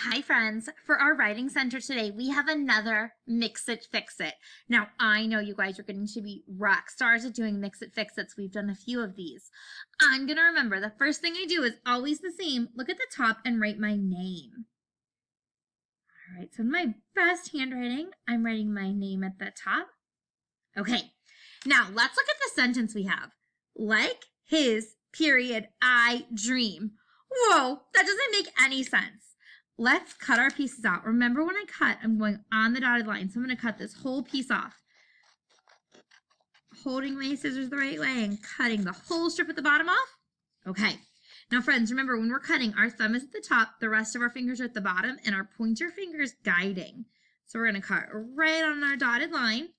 Hi friends, for our writing center today, we have another Mix It, Fix It. Now, I know you guys are getting to be rock stars at doing Mix It, Fix It's. We've done a few of these. I'm going to remember the first thing I do is always the same. Look at the top and write my name. All right, so in my best handwriting, I'm writing my name at the top. Okay, now let's look at the sentence we have. Like his, period, I dream. Whoa, that doesn't make any sense. Let's cut our pieces out. Remember when I cut, I'm going on the dotted line. So I'm going to cut this whole piece off. Holding my scissors the right way and cutting the whole strip at the bottom off. Okay. Now, friends, remember when we're cutting, our thumb is at the top, the rest of our fingers are at the bottom, and our pointer finger is guiding. So we're going to cut right on our dotted line.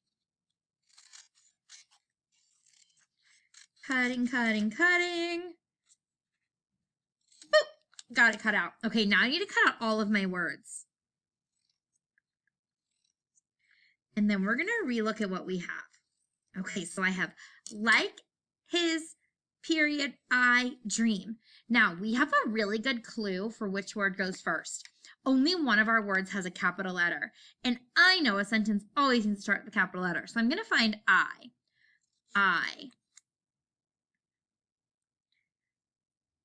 Cutting, cutting, cutting. Got it cut out. Okay, now I need to cut out all of my words. And then we're going to relook at what we have. Okay, so I have like his, period, I dream. Now, we have a really good clue for which word goes first. Only one of our words has a capital letter. And I know a sentence always needs to start with a capital letter. So I'm going to find I.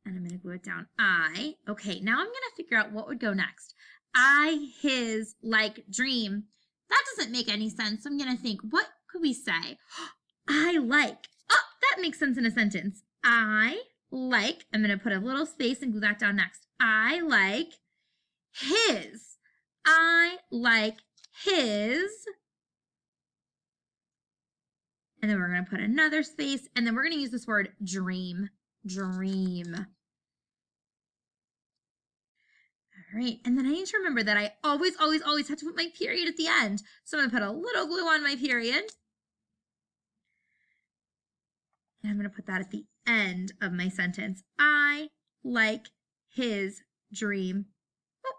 And I'm going to glue it down. I. Okay, now I'm going to figure out what would go next. I, his, like, dream. That doesn't make any sense. So I'm going to think, what could we say? I like. Oh, that makes sense in a sentence. I like. I'm going to put a little space and glue that down next. I like his. I like his. And then we're going to put another space. And then we're going to use this word dream. Dream. All right, and then I need to remember that I always have to put my period at the end. So I'm going to put a little glue on my period. And I'm going to put that at the end of my sentence. I like his dream. Oh,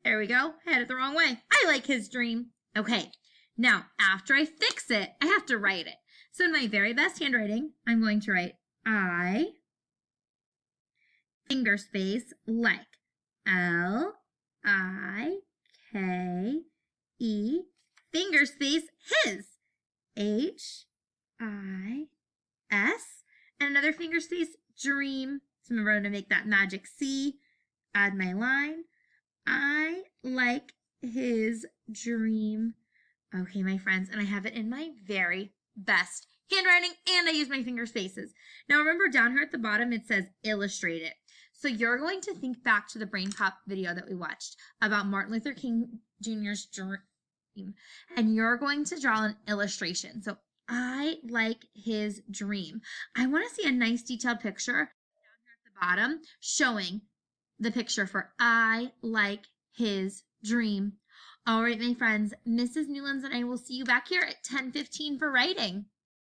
there we go. I had it the wrong way. I like his dream. Okay, now after I fix it, I have to write it. So in my very best handwriting, I'm going to write I, finger space, like. L-I-K-E, finger space, his. H-I-S, and another finger space, dream. So remember, I'm going to make that magic C, add my line. I like his dream. Okay, my friends, and I have it in my very best handwriting, and I use my finger spaces. Now remember down here at the bottom, it says illustrate it. So you're going to think back to the Brain Pop video that we watched about Martin Luther King Jr.'s dream, and you're going to draw an illustration. So I like his dream. I want to see a nice detailed picture down here at the bottom showing the picture for I like his dream. All right, my friends, Mrs. Newlands and I will see you back here at 10:15 for writing.